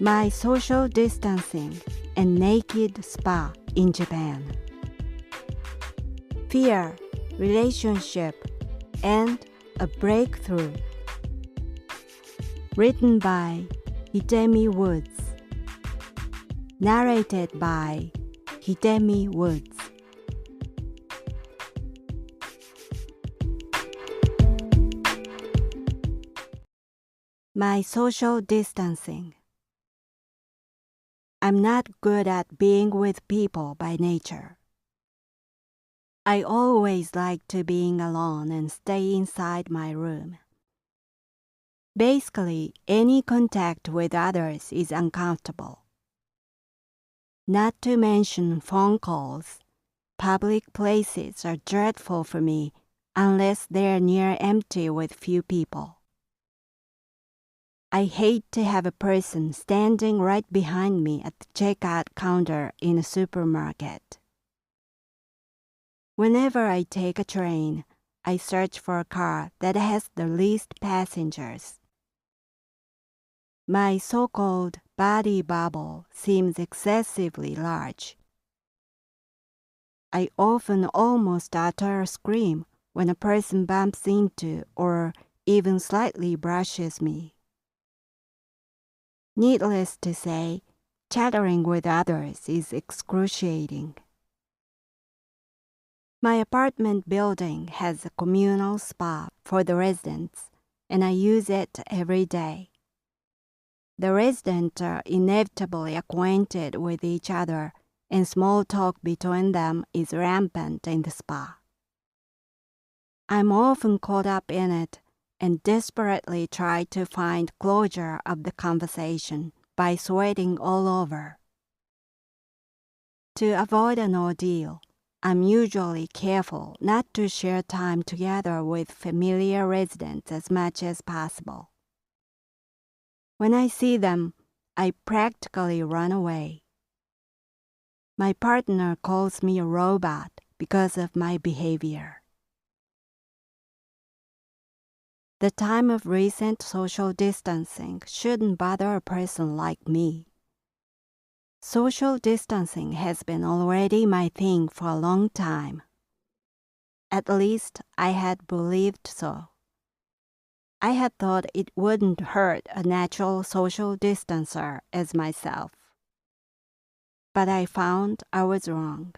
My social distancing and naked spa in Japan. Fear, relationship, and a breakthrough. Written by Hidemi Woods. Narrated by Hidemi Woods. My social distancing. I'm not good at being with people by nature. I always like to being alone and stay inside my room. Basically, any contact with others is uncomfortable. Not to mention phone calls. Public places are dreadful for me unless they're near empty with few people. I hate to have a person standing right behind me at the checkout counter in a supermarket. Whenever I take a train, I search for a car that has the least passengers. My so-called body bubble seems excessively large. I often almost utter a scream when a person bumps into or even slightly brushes me. Needless to say, chattering with others is excruciating. My apartment building has a communal spa for the residents, and I use it every day. The residents are inevitably acquainted with each other, and small talk between them is rampant in the spa. I'm often caught up in it and desperately try to find closure of the conversation by sweating all over. To avoid an ordeal, I'm usually careful not to share time together with familiar residents as much as possible. When I see them, I practically run away. My partner calls me a robot because of my behavior. The time of recent social distancing shouldn't bother a person like me. Social distancing has been already my thing for a long time. At least I had believed so. I had thought it wouldn't hurt a natural social distancer as myself. But I found I was wrong.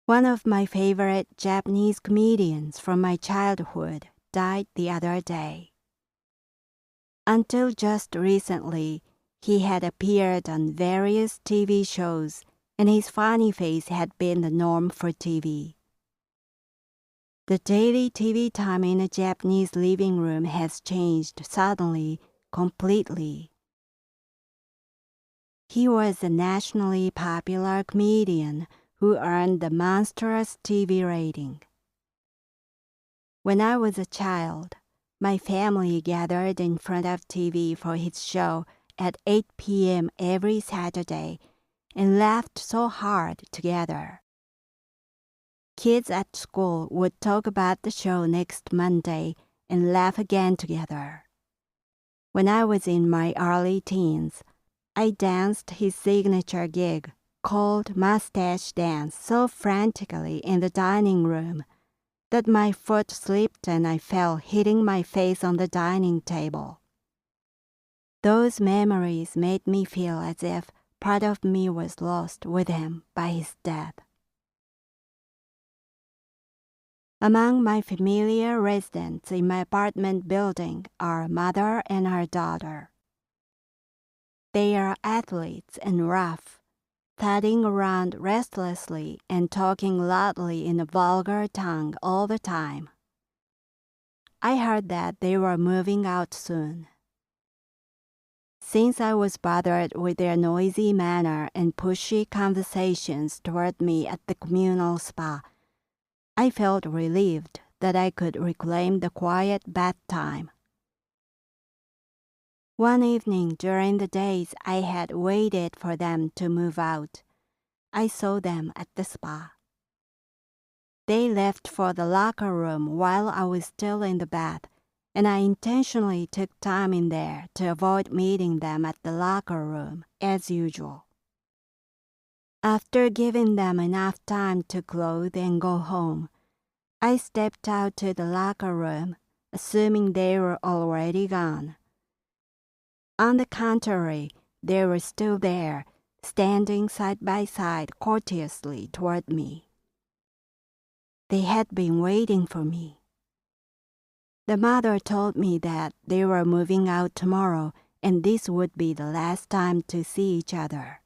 One of my favorite Japanese comedians from my childhood died the other day. Until just recently, he had appeared on various TV shows, and his funny face had been the norm for TV. The daily TV time in a Japanese living room has changed suddenly, completely. He was a nationally popular comedian who earned the monstrous TV rating. When I was a child, my family gathered in front of TV for his show at 8 p.m. every Saturday and laughed so hard together. Kids at school would talk about the show next Monday and laugh again together. When I was in my early teens, I danced his signature gig called Mustache Dance so frantically in the dining room that my foot slipped and I fell, hitting my face on the dining table. Those memories made me feel as if part of me was lost with him by his death. Among my familiar residents in my apartment building are mother and her daughter. They are athletes and rough, thudding around restlessly and talking loudly in a vulgar tongue all the time. I heard that they were moving out soon. Since I was bothered with their noisy manner and pushy conversations toward me at the communal spa, I felt relieved that I could reclaim the quiet bath time. One evening during the days I had waited for them to move out, I saw them at the spa. They left for the locker room while I was still in the bath, and I intentionally took time in there to avoid meeting them at the locker room, as usual. After giving them enough time to clothe and go home, I stepped out to the locker room, assuming they were already gone. On the contrary, they were still there, standing side by side courteously toward me. They had been waiting for me. The mother told me that they were moving out tomorrow and this would be the last time to see each other.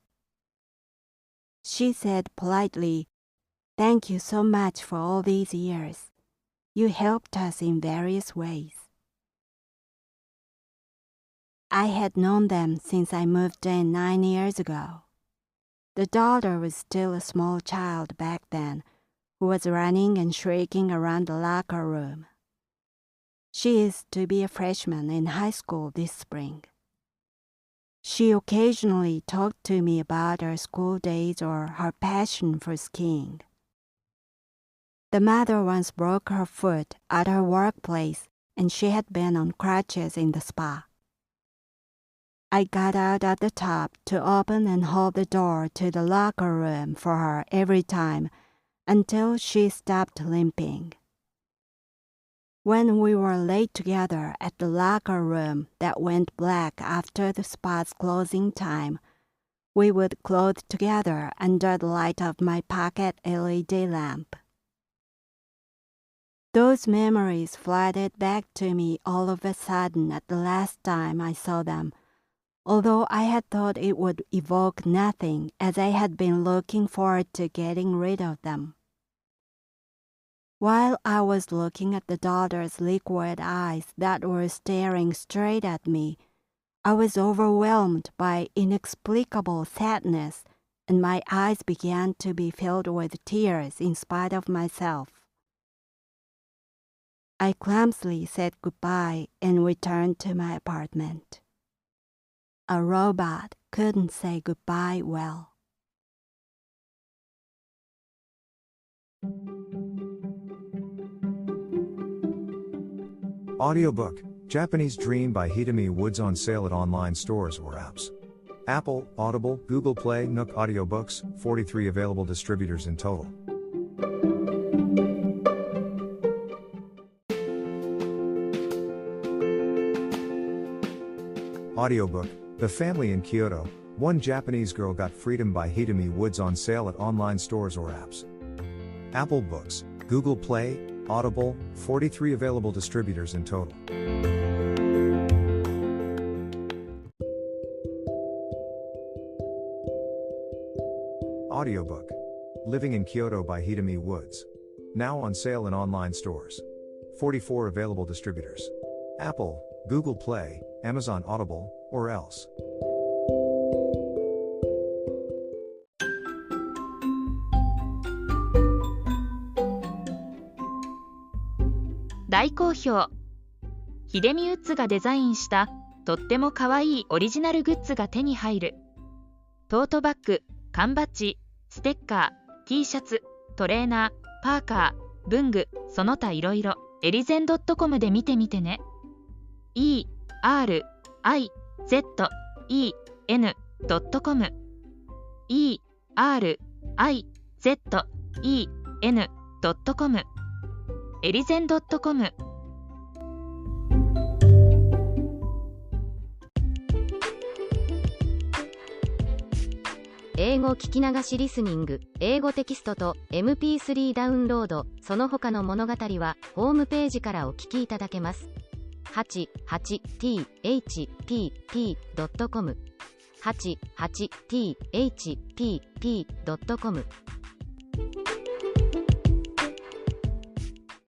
She said politely, "Thank you so much for all these years. You helped us in various ways." I had known them since I moved in 9 years ago. The daughter was still a small child back then, who was running and shrieking around the locker room. She is to be a freshman in high school this spring. She occasionally talked to me about her school days or her passion for skiing. The mother once broke her foot at her workplace and she had been on crutches in the spa. I got out at the top to open and hold the door to the locker room for her every time until she stopped limping. When we were late together at the locker room that went black after the spa's closing time, we would clothe together under the light of my pocket LED lamp. Those memories flooded back to me all of a sudden at the last time I saw them, although I had thought it would evoke nothing as I had been looking forward to getting rid of them. While I was looking at the daughter's liquid eyes that were staring straight at me, I was overwhelmed by inexplicable sadness, and my eyes began to be filled with tears in spite of myself. I clumsily said goodbye and returned to my apartment. A robot couldn't say goodbye well. Audiobook, Japanese Dream by Hidemi Woods on sale at online stores or apps. Apple, Audible, Google Play, Nook Audiobooks, 43 available distributors in total. Audiobook, The Family in Kyoto, One Japanese Girl Got Freedom by Hidemi Woods on sale at online stores or apps. Apple Books, Google Play, Audible, 43 available distributors in total. Audiobook, Living in Kyoto by Hidemi Woods. Now on sale in online stores. 44 available distributors. Apple, Google Play, Amazon Audible, or else.「大好評！ヒデミウッズがデザインしたとってもかわいいオリジナルグッズが手に入る。トートバッグ、缶バッジ、ステッカー、T シャツ、トレーナー、パーカー、文具、その他いろいろエリゼン .com で見てみてね。erizen.com erizen.com エリゼン .com。 英語聞き流しリスニング、英語テキストと MP3 ダウンロード、その他の物語はホームページからお聞きいただけます。88thpp.com 88thpp.com